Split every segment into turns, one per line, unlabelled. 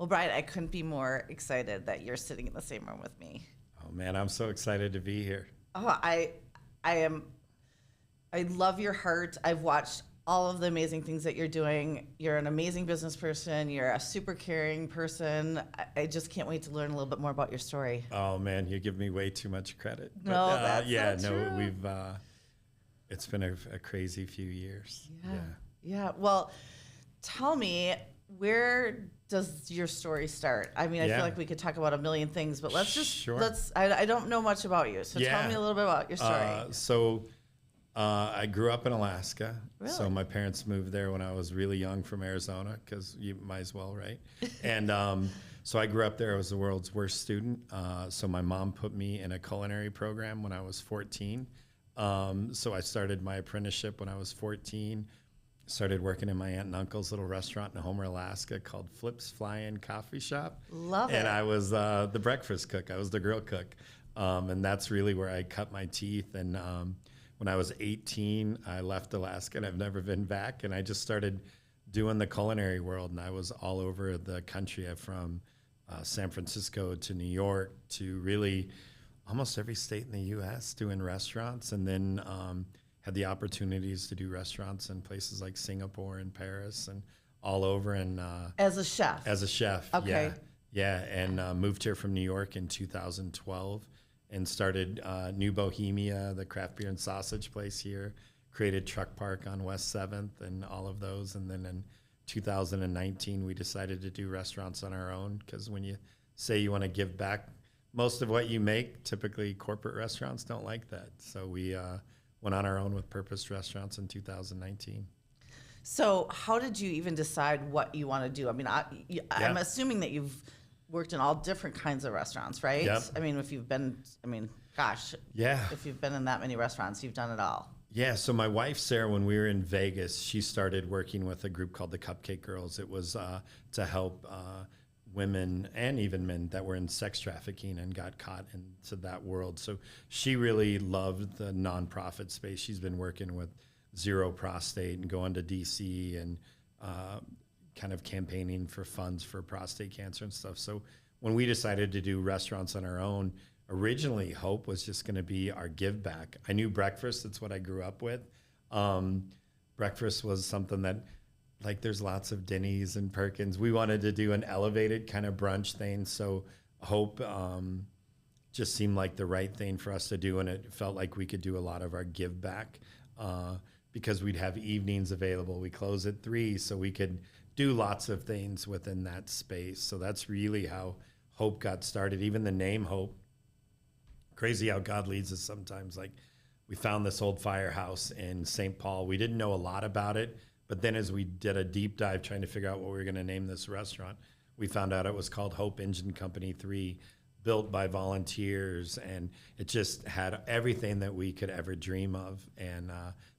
Well, Brian, I couldn't be more excited that you're sitting in the same room with me.
Oh man, I'm so excited to be here.
Oh, I love your heart. I've watched all of the amazing things that you're doing. You're an amazing business person. You're a super caring person. I just can't wait to learn a little bit more about your story.
Oh man, you give me way too much credit.
No, that's not true.
We've it's been a crazy few years.
Yeah. Well, tell me, where does your story start? I mean, I feel like we could talk about a million things, but I don't know much about you. So tell me a little bit about your story.
I grew up in Alaska.
Really?
So my parents moved there when I was really young from Arizona, because you might as well, right? And so I grew up there. I was the world's worst student. So my mom put me in a culinary program when I was 14. So I started my apprenticeship when I was 14. Started working in my aunt and uncle's little restaurant in Homer, Alaska called Flip's Fly-In Coffee Shop.
Love it.
And I was the breakfast cook. I was the grill cook. And that's really where I cut my teeth. And when I was 18, I left Alaska and I've never been back. And I just started doing the culinary world. And I was all over the country, from San Francisco to New York to really almost every state in the U.S. doing restaurants. And then had the opportunities to do restaurants in places like Singapore and Paris and all over. And
as a chef?
As a chef,
okay.
Yeah, and moved here from New York in 2012 and started New Bohemia, the craft beer and sausage place here, created Truck Park on West 7th and all of those. And then in 2019, we decided to do restaurants on our own, because when you say you want to give back most of what you make, typically corporate restaurants don't like that. So we went on our own with Purpose Restaurants in 2019.
So how did you even decide what you want to do? I mean, I'm assuming that you've worked in all different kinds of restaurants, right?
Yep.
I mean, if you've been in that many restaurants, you've done it all.
Yeah, so my wife, Sarah, when we were in Vegas, she started working with a group called the Cupcake Girls. It was to help women and even men that were in sex trafficking and got caught into that world. So she really loved the nonprofit space. She's been working with Zero Prostate and going to DC and kind of campaigning for funds for prostate cancer and stuff. So when we decided to do restaurants on our own, originally Hope was just going to be our give back. I knew breakfast, that's what I grew up with. Breakfast was something that, like, there's lots of Denny's and Perkins. We wanted to do an elevated kind of brunch thing. So Hope just seemed like the right thing for us to do. And it felt like we could do a lot of our give back because we'd have evenings available. We close at 3, so we could do lots of things within that space. So that's really how Hope got started. Even the name Hope, crazy how God leads us sometimes. Like, we found this old firehouse in St. Paul. We didn't know a lot about it. But then as we did a deep dive trying to figure out what we were going to name this restaurant, we found out it was called Hope Engine Company 3, built by volunteers. And it just had everything that we could ever dream of. And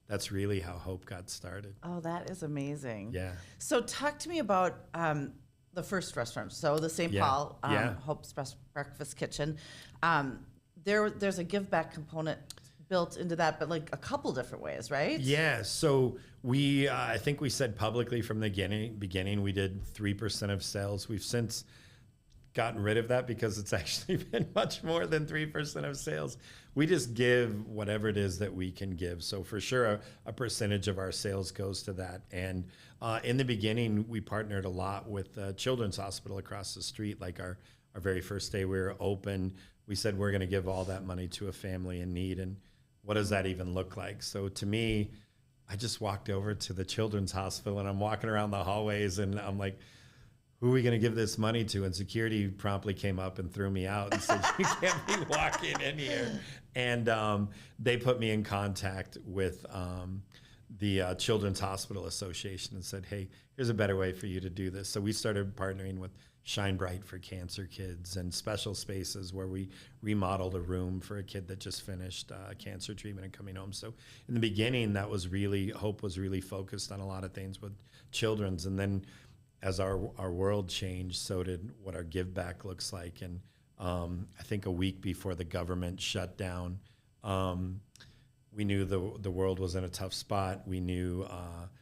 that's really how Hope got started.
Oh, that is amazing.
Yeah.
So talk to me about the first restaurant. So the St. Paul Hope's Breakfast Kitchen. There's a give back component built into that, but like a couple different ways, right?
Yeah. So we, I think we said publicly from the beginning, we did 3% of sales. We've since gotten rid of that because it's actually been much more than 3% of sales. We just give whatever it is that we can give. So for sure, a percentage of our sales goes to that. And in the beginning, we partnered a lot with the Children's Hospital across the street. Like our very first day we were open, we said we're going to give all that money to a family in need. And what does that even look like? So to me, I just walked over to the Children's Hospital and I'm walking around the hallways and I'm like, who are we going to give this money to? And security promptly came up and threw me out and said, you can't be walking in here. And they put me in contact with the Children's Hospital Association and said, hey, here's a better way for you to do this. So we started partnering with Shine Bright for cancer kids and Special Spaces, where we remodeled a room for a kid that just finished cancer treatment and coming home. So in the beginning, that was really, Hope was really focused on a lot of things with children's. And then as our world changed, so did what our give back looks like. And I think a week before the government shut down, we knew the world was in a tough spot. We knew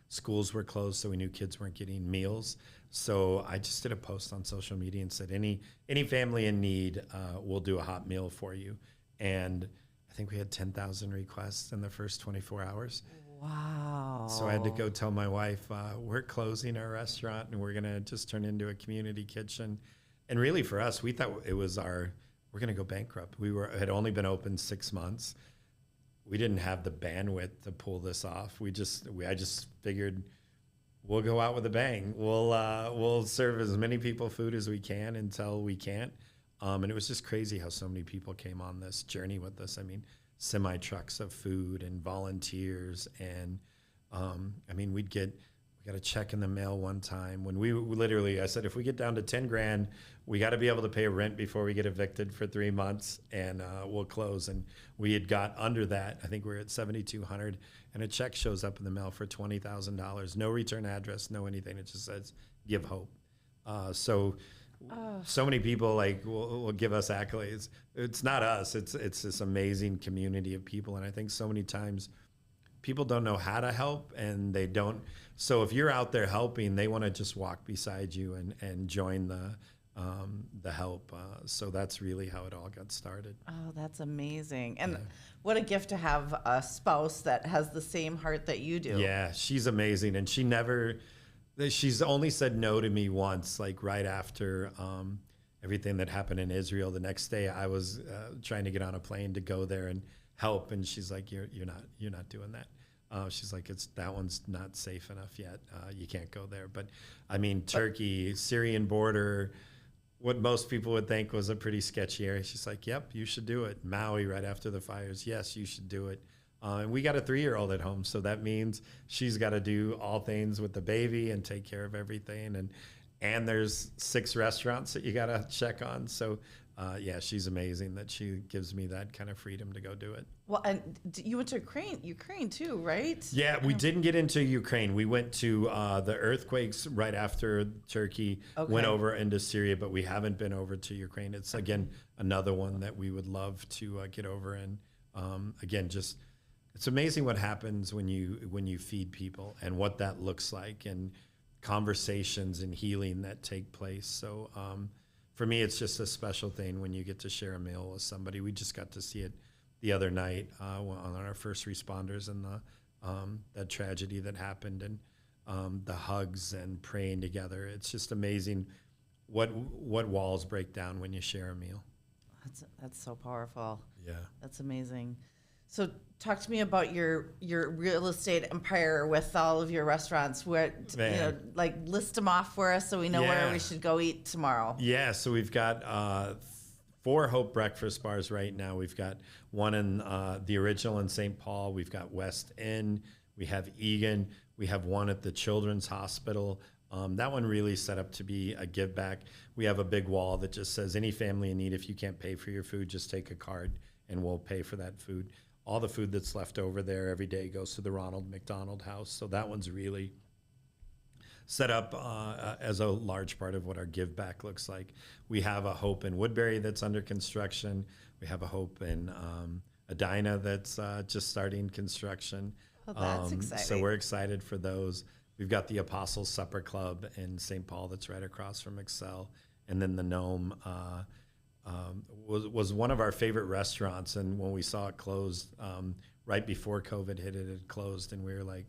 schools were closed, so we knew kids weren't getting meals. So I just did a post on social media and said, any family in need, we'll do a hot meal for you. And I think we had 10,000 requests in the first 24 hours.
Wow.
So I had to go tell my wife, we're closing our restaurant and we're going to just turn into a community kitchen. And really for us, we thought it was we're going to go bankrupt. Had only been open 6 months. We didn't have the bandwidth to pull this off. I just figured we'll go out with a bang. We'll serve as many people food as we can until we can't. And it was just crazy how so many people came on this journey with us. I mean, semi trucks of food and volunteers. And we got a check in the mail one time when I said, if we get down to 10 grand, we got to be able to pay rent before we get evicted for 3 months, and we'll close. And we had got under that. I think we were at 7,200, and a check shows up in the mail for $20,000. No return address, no anything. It just says, give hope. So many people will give us accolades. It's not us. It's this amazing community of people. And I think so many times people don't know how to help, and they don't. So if you're out there helping, they want to just walk beside you and join the help. So that's really how it all got started. Oh,
that's amazing. And what a gift to have a spouse that has the same heart that you do.
Yeah, she's amazing. And she's only said no to me once, like right after everything that happened in Israel. The next day I was trying to get on a plane to go there and help. And she's like, you're not doing that. She's like, that one's not safe enough yet. You can't go there. But I mean, Turkey, Syrian border, what most people would think was a pretty sketchy area. She's like, yep, you should do it. Maui right after the fires. Yes, you should do it. And we got a 3-year-old at home. So that means she's got to do all things with the baby and take care of everything. And there's 6 restaurants that you got to check on. So she's amazing that she gives me that kind of freedom to go do it.
Well, and you went to Ukraine too, right?
Yeah, we didn't get into Ukraine. We went to the earthquakes right after Turkey, went over into Syria, but we haven't been over to Ukraine. It's, again, another one that we would love to get over. And again, just it's amazing what happens when you feed people and what that looks like, and conversations and healing that take place. So for me, it's just a special thing when you get to share a meal with somebody. We just got to see it the other night on our first responders and that tragedy that happened, and the hugs and praying together. It's just amazing what walls break down when you share a meal.
That's so powerful.
Yeah,
that's amazing. So talk to me about your real estate empire with all of your restaurants. List them off for us so we know where we should go eat tomorrow.
Yeah, so we've got 4 Hope breakfast bars right now. We've got one in the original in St. Paul. We've got West End. We have Egan. We have one at the Children's Hospital. That one really set up to be a give back. We have a big wall that just says, any family in need, if you can't pay for your food, just take a card and we'll pay for that food. All the food that's left over there every day goes to the Ronald McDonald House. So that one's really set up as a large part of what our give back looks like. We have a Hope in Woodbury that's under construction. We have a Hope in Edina that's just starting construction.
Oh, that's exciting.
So we're excited for those. We've got the Apostles Supper Club in St. Paul that's right across from Excel. And then the Gnome was one of our favorite restaurants. And when we saw it closed, right before COVID hit, it had closed. And we were like,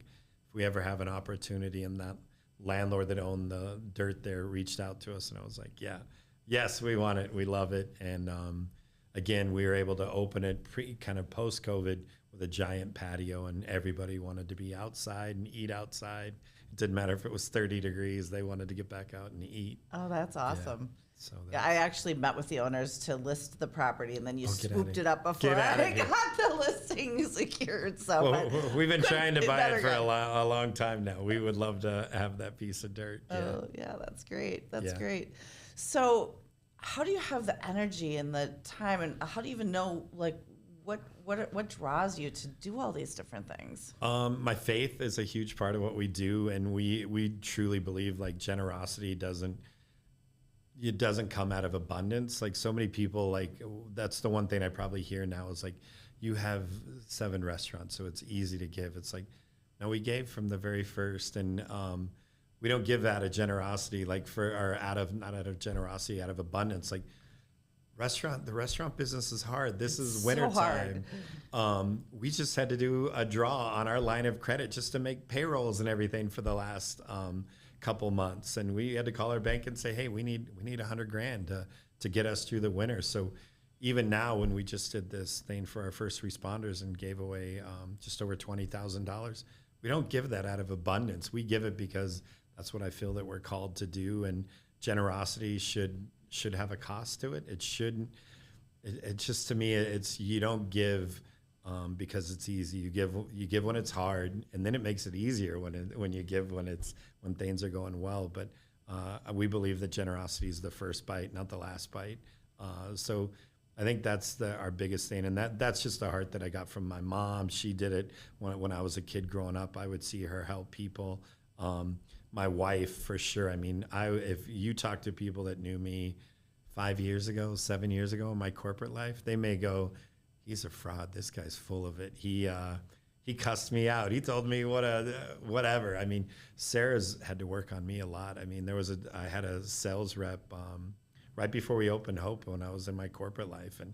if we ever have an opportunity, and that landlord that owned the dirt there reached out to us, and I was like, yes, we want it. We love it. And again, we were able to open it kind of post-COVID with a giant patio, and everybody wanted to be outside and eat outside. It didn't matter if it was 30 degrees. They wanted to get back out and eat.
Oh, that's awesome. Yeah. I actually met with the owners to list the property, and then you swooped it up before I got the listing secured. So
we've been trying to buy it for a long time now. We would love to have that piece of dirt.
Oh, yeah, that's great. That's great. So how do you have the energy and the time, and how do you even know what draws you to do all these different things?
My faith is a huge part of what we do, and we truly believe generosity doesn't come out of abundance. Like so many people, that's the one thing I probably hear now is you have 7 restaurants, so it's easy to give. It's like, No, we gave from the very first, and we don't give out of generosity, like not out of generosity, out of abundance. Like the restaurant business is hard. This is wintertime. We just had to do a draw on our line of credit just to make payrolls and everything for the last couple months, and we had to call our bank and say, hey, we need $100,000 to get us through the winter. So even now, when we just did this thing for our first responders and gave away just over $20,000, we don't give that out of abundance. We give it because that's what I feel that we're called to do, and generosity should have a cost to it. It shouldn't. It's just, to me, it's, you don't give because it's easy. You give when it's hard, and then it makes it easier when you give when things are going well. But we believe that generosity is the first bite, not the last bite. So I think that's our biggest thing, and that's just the heart that I got from my mom. She did it when I was a kid growing up. I would see her help people. My wife, for sure. I mean, if you talk to people that knew me 5 years ago, 7 years ago in my corporate life, they may go, he's a fraud. This guy's full of it. He cussed me out. He told me whatever. I mean, Sarah's had to work on me a lot. I mean, I had a sales rep right before we opened Hope when I was in my corporate life, and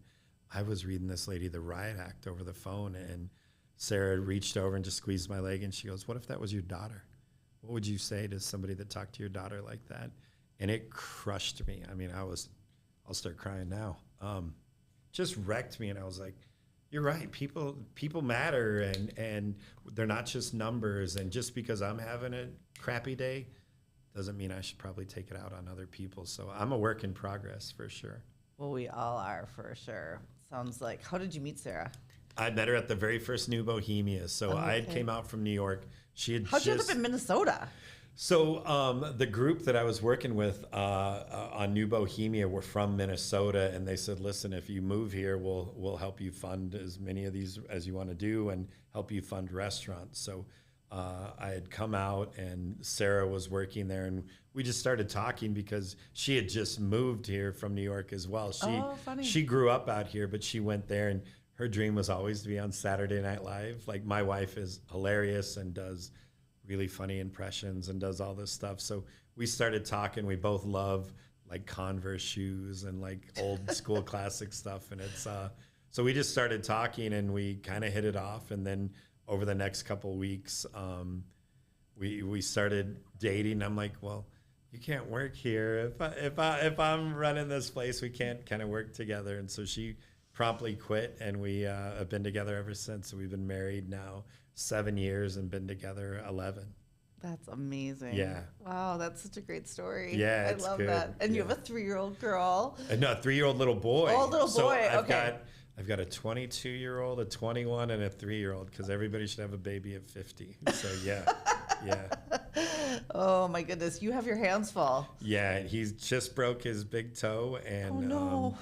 I was reading this lady the riot act over the phone, and Sarah reached over and just squeezed my leg, and she goes, what if that was your daughter? What would you say to somebody that talked to your daughter like that? And it crushed me. I mean, I'll start crying now. Just wrecked me, and I was like, you're right. People matter, and they're not just numbers. And just because I'm having a crappy day doesn't mean I should probably take it out on other people. So I'm a work in progress for sure.
Well, we all are for sure. Sounds like. How did you meet Sarah?
I met her at the very first New Bohemia. So I came out from New York.
How'd you end up in Minnesota?
So the group that I was working with on New Bohemia were from Minnesota, and they said, listen, if you move here, we'll help you fund as many of these as you want to do and help you fund restaurants. So I had come out, and Sarah was working there, and we just started talking because she had just moved here from New York as well. She grew up out here, but she went there, and her dream was always to be on Saturday Night Live. Like, my wife is hilarious and does really funny impressions and does all this stuff. So we started talking. We both love like Converse shoes and like old school classic stuff. And it's so we just started talking, and we kind of hit it off. And then over the next couple weeks, we started dating. I'm like, well, you can't work here. If I'm running this place, we can't kind of work together. And so she promptly quit, and we have been together ever since. So we've been married now 7 years and been together 11.
That's amazing.
Yeah.
Wow, that's such a great story.
Yeah,
I love that. And you have a 3-year-old girl.
No, a 3-year-old little boy.
Oh, little boy.
I've got a 22-year-old, a 21, and a 3-year-old, because everybody should have a baby at 50. So yeah.
Oh my goodness, you have your hands full.
Yeah, he's just broke his big toe, and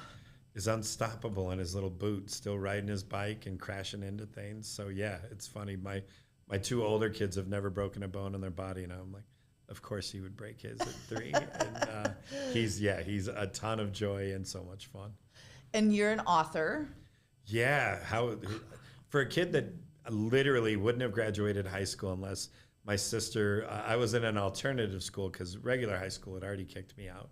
is unstoppable in his little boots, still riding his bike and crashing into things. So yeah, it's funny. My 2 older kids have never broken a bone in their body, and I'm like, of course he would break his at 3. And he's a ton of joy and so much fun.
And you're an author.
Yeah, for a kid that literally wouldn't have graduated high school unless my sister, I was in an alternative school because regular high school had already kicked me out.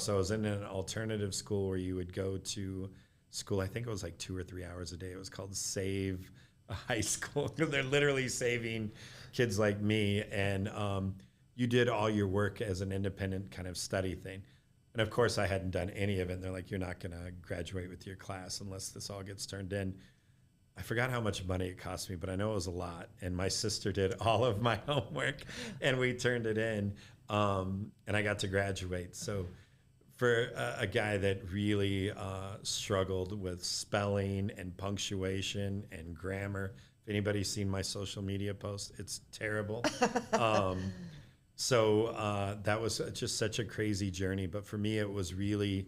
So I was in an alternative school where you would go to school, I think it was like 2 or 3 hours a day. It was called Save High School. They're literally saving kids like me. And you did all your work as an independent kind of study thing. And of course, I hadn't done any of it. And they're like, you're not going to graduate with your class unless this all gets turned in. I forgot how much money it cost me, but I know it was a lot. And my sister did all of my homework, and we turned it in, and I got to graduate. So for a guy that really struggled with spelling and punctuation and grammar, if anybody's seen my social media posts, it's terrible. So that was just such a crazy journey. But for me, it was really,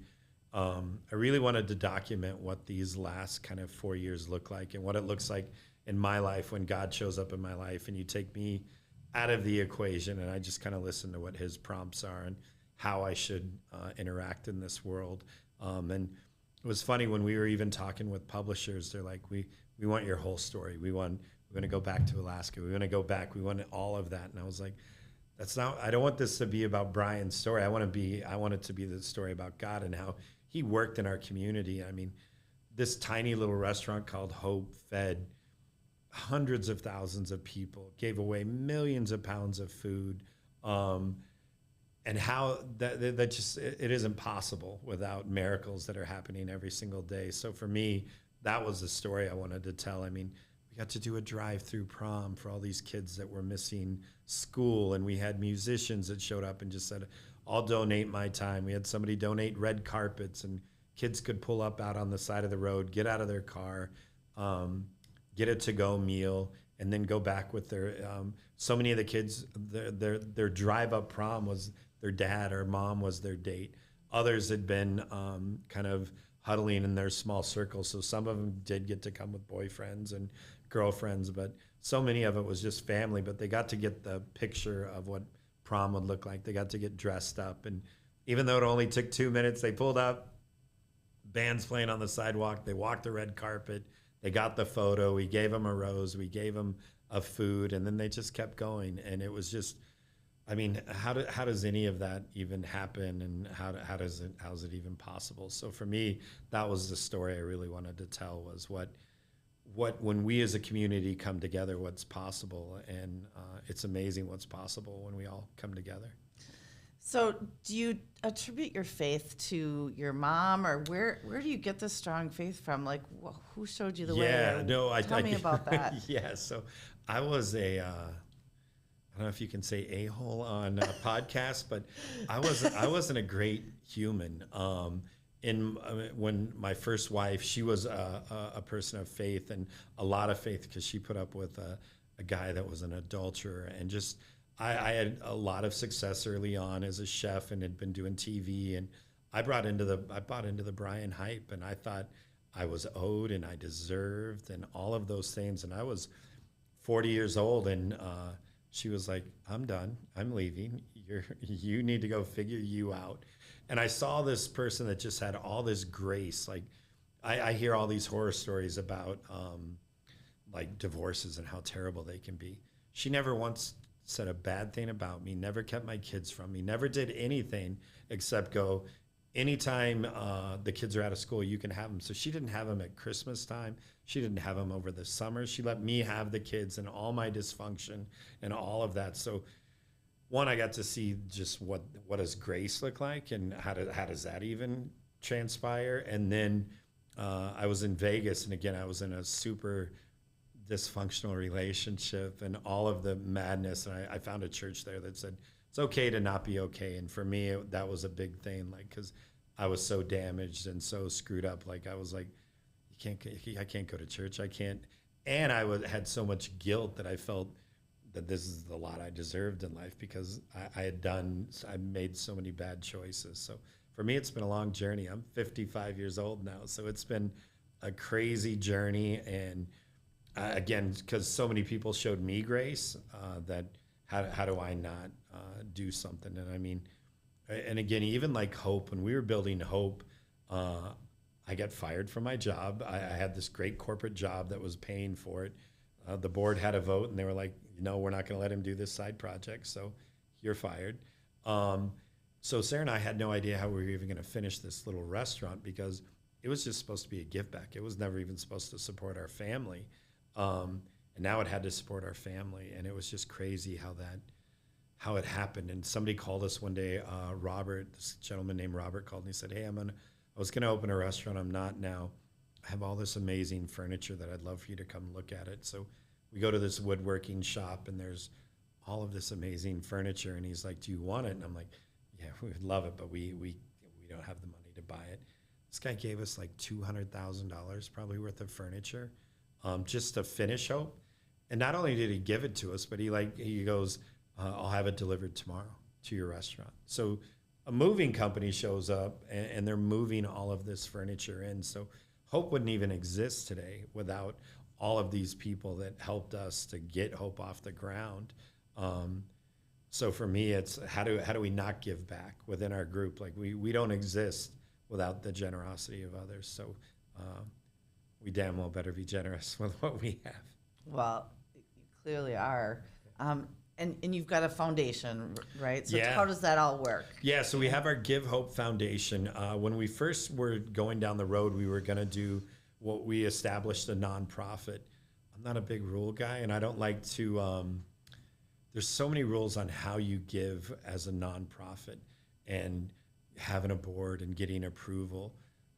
I really wanted to document what these last kind of 4 years look like and what it looks like in my life when God shows up in my life and you take me out of the equation, and I just kind of listen to what his prompts are and how I should interact in this world. And it was funny when we were even talking with publishers, they're like, we want your whole story. We want We want to go back to Alaska. We want to go back. We want all of that. And I was like, that's not, I don't want this to be about Brian's story. I want it to be the story about God and how he worked in our community. I mean, this tiny little restaurant called Hope fed hundreds of thousands of people, gave away millions of pounds of food. And how that just, it isn't possible without miracles that are happening every single day. So for me, that was the story I wanted to tell. I mean, we got to do a drive-through prom for all these kids that were missing school, and we had musicians that showed up and just said, I'll donate my time. We had somebody donate red carpets, and kids could pull up out on the side of the road, get out of their car, get a to-go meal, and then go back with their, so many of the kids, their drive-up prom was their dad or mom was their date. Others had been kind of huddling in their small circles. So some of them did get to come with boyfriends and girlfriends, but so many of it was just family. But they got to get the picture of what prom would look like. They got to get dressed up. And even though it only took 2 minutes, they pulled up, bands playing on the sidewalk. They walked the red carpet. They got the photo. We gave them a rose. We gave them a food. And then they just kept going. And it was just, I mean, how does any of that even happen, and how's it even possible? So for me, that was the story I really wanted to tell, was what when we as a community come together, what's possible, and it's amazing what's possible when we all come together.
So do you attribute your faith to your mom, or where do you get this strong faith from? Like, who showed you the way?
Yeah, no,
tell me about that.
Yeah, so I was I don't know if you can say a-hole on a podcast, but I wasn't a great human. When my first wife, she was a person of faith, and a lot of faith, because she put up with a guy that was an adulterer. And just I had a lot of success early on as a chef, and had been doing TV, and I bought into the Brian hype, and I thought I was owed and I deserved and all of those things. And I was 40 years old, and she was like, I'm done. I'm leaving. You need to go figure you out. And I saw this person that just had all this grace. Like, I hear all these horror stories about like divorces and how terrible they can be. She never once said a bad thing about me, never kept my kids from me, never did anything except go, anytime the kids are out of school, you can have them. So she didn't have them at Christmas time. She didn't have them over the summer. She let me have the kids and all my dysfunction and all of that. So one, I got to see just what does grace look like, and how does that even transpire. And then I was in Vegas, and again, I was in a super dysfunctional relationship and all of the madness. And I found a church there that said, it's okay to not be okay. And for me, that was a big thing, like, because I was so damaged and so screwed up. Like, I was like, I can't go to church. I can't. And I had so much guilt that I felt that this is the lot I deserved in life, because I made so many bad choices. So for me, it's been a long journey. I'm 55 years old now. So it's been a crazy journey. And again, because so many people showed me grace, that how do I not do something? And I mean, and again, even like Hope, when we were building Hope, I got fired from my job. I had this great corporate job that was paying for it. The board had a vote, and they were like, no, we're not going to let him do this side project, so you're fired. So Sarah and I had no idea how we were even going to finish this little restaurant, because it was just supposed to be a give back. It was never even supposed to support our family. And now it had to support our family, and it was just crazy how it happened. And somebody called us one day, Robert, this gentleman named Robert called, and he said, hey, I was going to open a restaurant. I'm not now. I have all this amazing furniture that I'd love for you to come look at it. So we go to this woodworking shop, and there's all of this amazing furniture. And he's like, do you want it? And I'm like, yeah, we would love it, but we don't have the money to buy it. This guy gave us like $200,000 probably worth of furniture, just to finish Hope. And not only did he give it to us, but he goes, I'll have it delivered tomorrow to your restaurant. So a moving company shows up, and they're moving all of this furniture in. So Hope wouldn't even exist today without all of these people that helped us to get Hope off the ground. So for me, it's how do we not give back within our group? Like, we don't exist without the generosity of others. So we damn well better be generous with what we have.
Well, clearly are. And you've got a foundation, right? So
Yeah.
how does that all work?
Yeah, so we have our Give Hope Foundation. When we first were going down the road, we were going to do what we established a nonprofit. I'm not a big rule guy, and I don't like to. There's so many rules on how you give as a nonprofit, and having a board and getting approval.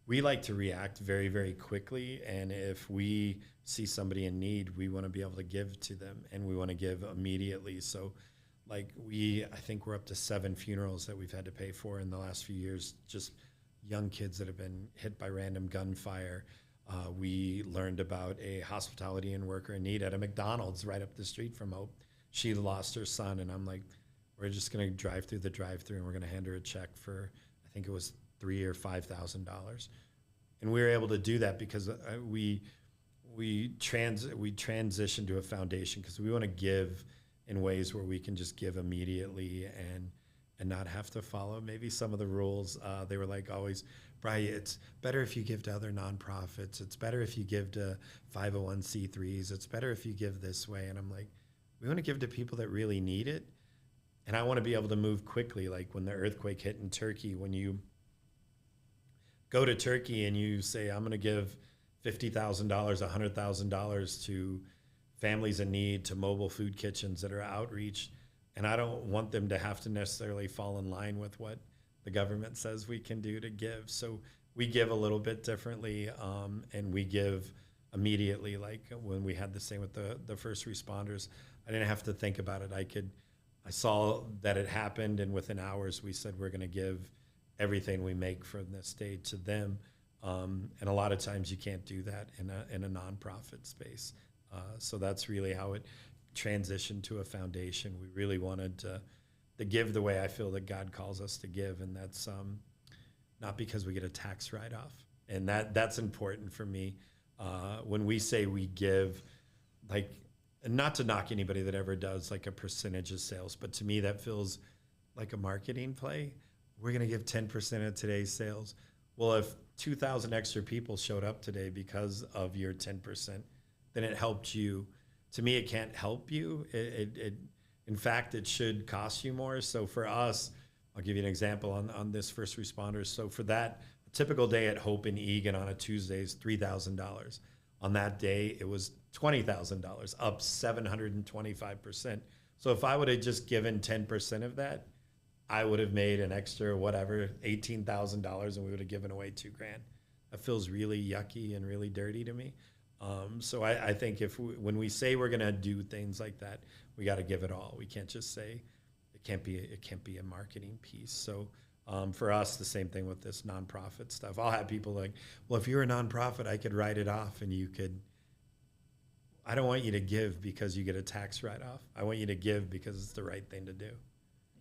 We like to react very, very quickly, and if we see somebody in need, we want to be able to give to them, and we want to give immediately. So, like I think we're up to 7 funerals that we've had to pay for in the last few years, just young kids that have been hit by random gunfire. We learned about a hospitality and worker in need at a McDonald's right up the street from Hope. She lost her son, and I'm like, we're just going to drive through the drive-through, and we're going to hand her a check for, I think it was $3,000 or $5,000, and we were able to do that because we transitioned to a foundation because we want to give in ways where we can just give immediately and not have to follow maybe some of the rules. They were like always, Brian, it's better if you give to other nonprofits. It's better if you give to 501c3s. It's better if you give this way. And I'm like, we want to give to people that really need it. And I want to be able to move quickly. Like when the earthquake hit in Turkey, when you go to Turkey and you say, I'm going to give $50,000, $100,000 to families in need, to mobile food kitchens that are outreach. And I don't want them to have to necessarily fall in line with what the government says we can do to give. So we give a little bit differently, and we give immediately. Like when we had the same with the first responders, I didn't have to think about it. I saw that it happened, and within hours we said we're going to give everything we make from this day to them. And a lot of times you can't do that in a nonprofit space. So that's really how it transitioned to a foundation. We really wanted to give the way I feel that God calls us to give, and that's not because we get a tax write-off. And that's important for me. When we say we give, like, and not to knock anybody that ever does like a percentage of sales, but to me that feels like a marketing play. We're going to give 10% of today's sales. Well, if 2,000 extra people showed up today because of your 10%, then it helped you. To me, it can't help you. In fact, it should cost you more. So for us, I'll give you an example on this first responders. So for that, a typical day at Hope in Egan on a Tuesday is $3,000. On that day, it was $20,000, up 725%. So if I would have just given 10% of that, I would have made an extra whatever $18,000, and we would have given away $2,000. That feels really yucky and really dirty to me. So I think when we say we're going to do things like that, we got to give it all. We can't just say it can't be a marketing piece. So for us, the same thing with this nonprofit stuff. I'll have people like, well, if you're a nonprofit, I could write it off, and you could. I don't want you to give because you get a tax write-off. I want you to give because it's the right thing to do.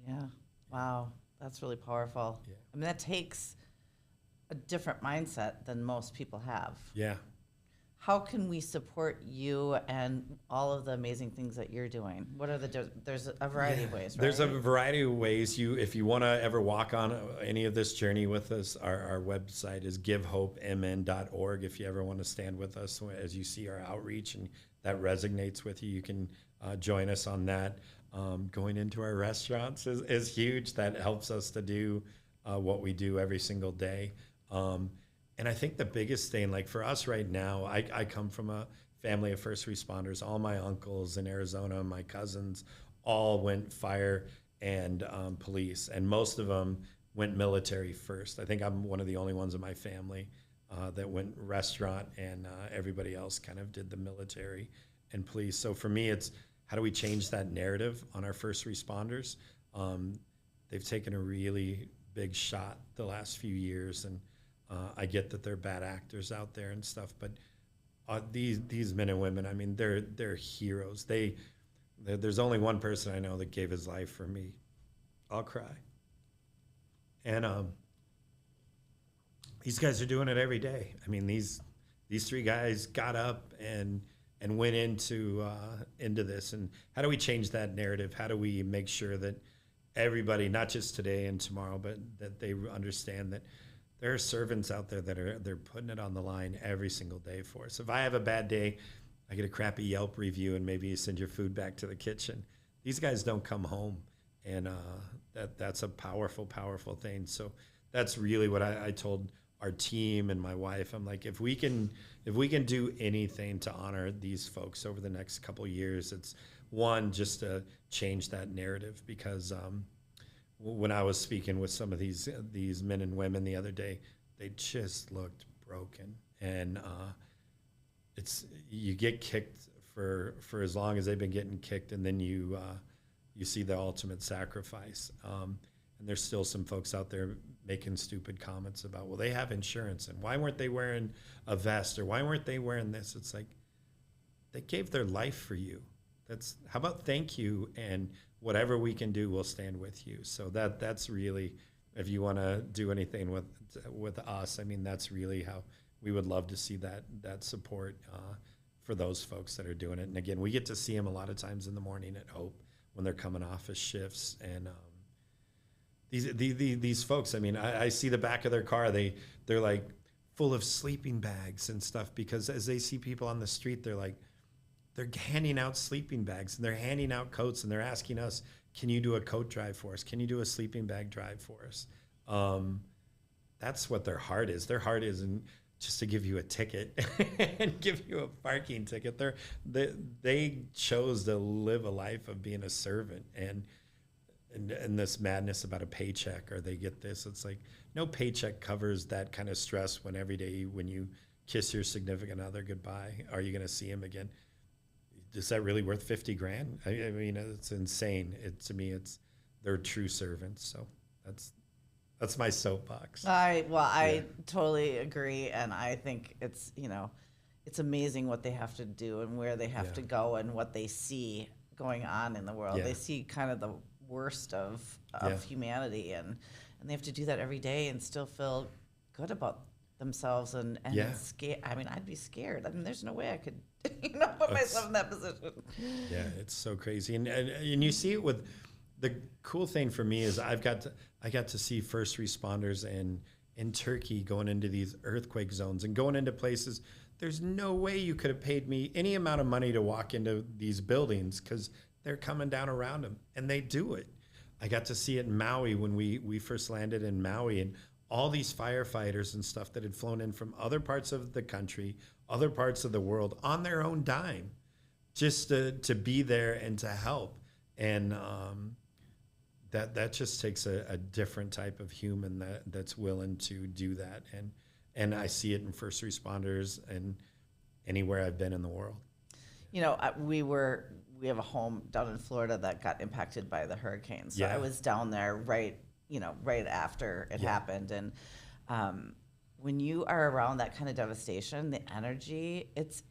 Yeah. Wow. That's really powerful.
Yeah.
I mean, that takes a different mindset than most people have.
Yeah.
How can we support you and all of the amazing things that you're doing? What are there's a variety of ways, right?
There's a variety of ways. If you want to ever walk on any of this journey with us, our website is givehopemn.org. If you ever want to stand with us as you see our outreach and that resonates with you, you can join us on that. Going into our restaurants is huge. That helps us to do what we do every single day. And I think the biggest thing, like for us right now, I come from a family of first responders. All my uncles in Arizona, my cousins, all went fire and police, and most of them went military first. I think I'm one of the only ones in my family that went restaurant, and everybody else kind of did the military and police. So for me, it's how do we change that narrative on our first responders? They've taken a really big shot the last few years, and I get that they're bad actors out there and stuff, but these men and women, I mean, they're heroes. There's only one person I know that gave his life for me. I'll cry. And these guys are doing it every day. I mean, these 3 guys got up and went into this. And how do we change that narrative? How do we make sure that everybody, not just today and tomorrow, but that they understand that there are servants out there that they're putting it on the line every single day for us. If I have a bad day, I get a crappy Yelp review, and maybe you send your food back to the kitchen. These guys don't come home, and that's a powerful, powerful thing. So that's really what I told our team and my wife. I'm like, if we can do anything to honor these folks over the next couple of years, it's one, just to change that narrative, because when I was speaking with some of these men and women the other day, they just looked broken, and it's, you get kicked for as long as they've been getting kicked, and then you see the ultimate sacrifice. And there's still some folks out there making stupid comments about, well, they have insurance, and why weren't they wearing a vest, or why weren't they wearing this? It's like, they gave their life for you. How about thank you, and whatever we can do, we'll stand with you. So that's really, if you want to do anything with us, I mean, that's really how we would love to see that support for those folks that are doing it. And again, we get to see them a lot of times in the morning at Hope when they're coming off of shifts. And these folks, I mean, I see the back of their car, they're like full of sleeping bags and stuff, because as they see people on the street, they're handing out sleeping bags, and they're handing out coats, and they're asking us, can you do a coat drive for us? Can you do a sleeping bag drive for us? That's what their heart is. Their heart isn't just to give you a ticket and give you a parking ticket. They chose to live a life of being a servant, and this madness about a paycheck, or they get this. It's like, no paycheck covers that kind of stress when every day when you kiss your significant other goodbye, are you going to see him again? Is that really worth 50 grand? I mean, it's insane. To me, they're true servants. So that's my soapbox.
I totally agree, and I think it's amazing what they have to do and where they have to go and what they see going on in the world. They see kind of the worst of humanity, and they have to do that every day and still feel good about themselves and scared. I mean, I'd be scared. I mean, there's no way I could put myself in that position.
Yeah, it's so crazy, and you see it with. The cool thing for me is I got to see first responders in Turkey going into these earthquake zones and going into places. There's no way you could have paid me any amount of money to walk into these buildings, because they're coming down around them, and they do it. I got to see it in Maui when we first landed in Maui, and all these firefighters and stuff that had flown in from other parts of the country, other parts of the world, on their own dime, just to be there and to help. And that just takes a different type of human that's willing to do that. And I see it in first responders and anywhere I've been in the world.
We have a home down in Florida that got impacted by the hurricanes. So I was down there right after it happened. And when you are around that kind of devastation, the energy, it's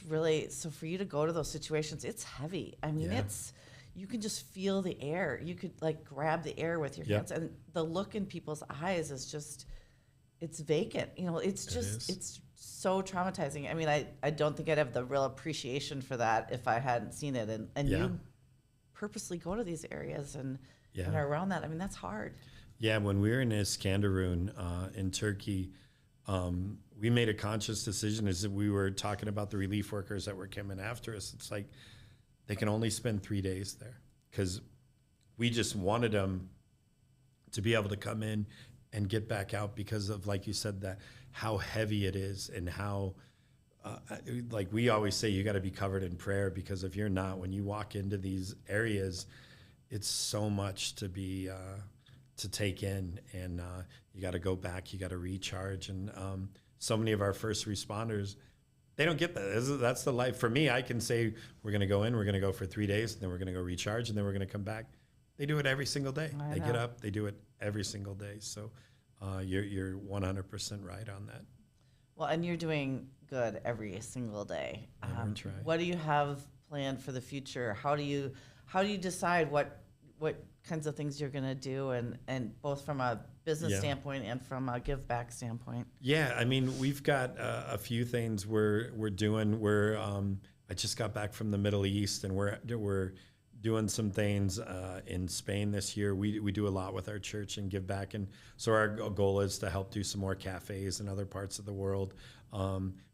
really, so for you to go to those situations, it's heavy. I mean, you can just feel the air. You could grab the air with your hands, and the look in people's eyes is just, it's vacant. It's so traumatizing. I mean, I don't think I'd have the real appreciation for that if I hadn't seen it. And you purposely go to these areas and are around that. I mean, that's hard.
Yeah, when we were in Iskenderun in Turkey, we made a conscious decision as we were talking about the relief workers that were coming after us. It's like, they can only spend 3 days there, because we just wanted them to be able to come in and get back out, because of, like you said, that how heavy it is, and how, like we always say, you got to be covered in prayer, because if you're not, when you walk into these areas, it's so much to be to take in, and you got to go back, you got to recharge, and so many of our first responders, they don't get that. That's the life. For me, I can say, we're going to go in, we're going to go for 3 days, and then we're going to go recharge, and then we're going to come back. They do it every single day. They get up, they do it every single day. So you're 100% right on that.
Well, and you're doing good every single day.
Try.
What do you have planned for the future? How do you decide what kinds of things you're going to do, and both from a business standpoint and from a give back standpoint?
Yeah, I mean, we've got a few things we're doing. I just got back from the Middle East, and we're doing some things in Spain this year. We do a lot with our church and give back, and so our goal is to help do some more cafes in other parts of the world.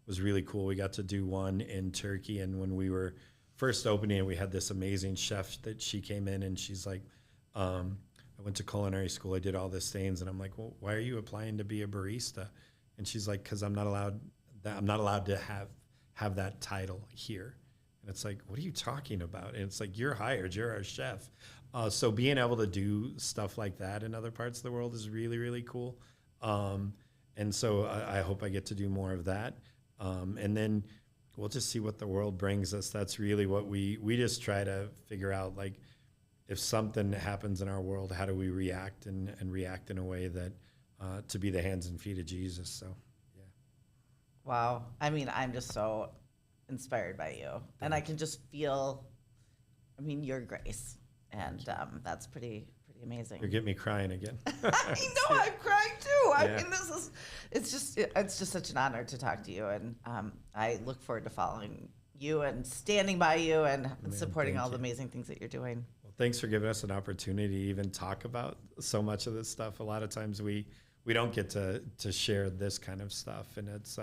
was really cool. We got to do one in Turkey, and when we were first opening it, we had this amazing chef that she came in, and she's like, I went to culinary school, I did all this things, and I'm like, well, why are you applying to be a barista? And she's like, because I'm not allowed to have that title here. And it's like, what are you talking about? And it's like, you're hired, you're our chef. So being able to do stuff like that in other parts of the world is really, really cool. And so I hope I get to do more of that. And then we'll just see what the world brings us. That's really what we just try to figure out, like, if something happens in our world, how do we react and react in a way that to be the hands and feet of Jesus. So, yeah.
Wow. I mean, I'm just so inspired by you. And I can just feel, I mean, your grace. And that's pretty amazing.
You're getting me crying again.
I know, I'm crying too. I mean, it's just such an honor to talk to you. And I look forward to following you and standing by you and supporting all the amazing things that you're doing.
Well, thanks for giving us an opportunity to even talk about so much of this stuff. A lot of times we don't get to share this kind of stuff. And it's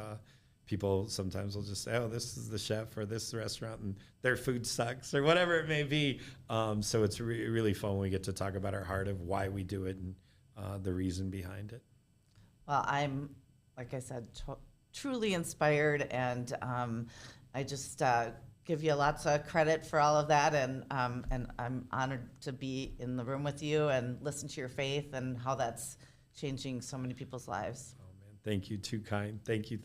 people sometimes will just say, oh, this is the chef or this restaurant and their food sucks or whatever it may be. So it's really fun when we get to talk about our heart of why we do it and the reason behind it.
Well, I'm, like I said, truly inspired, and I just give you lots of credit for all of that, and I'm honored to be in the room with you and listen to your faith and how that's changing so many people's lives.
Oh, man. Thank you. Too kind. Thank you.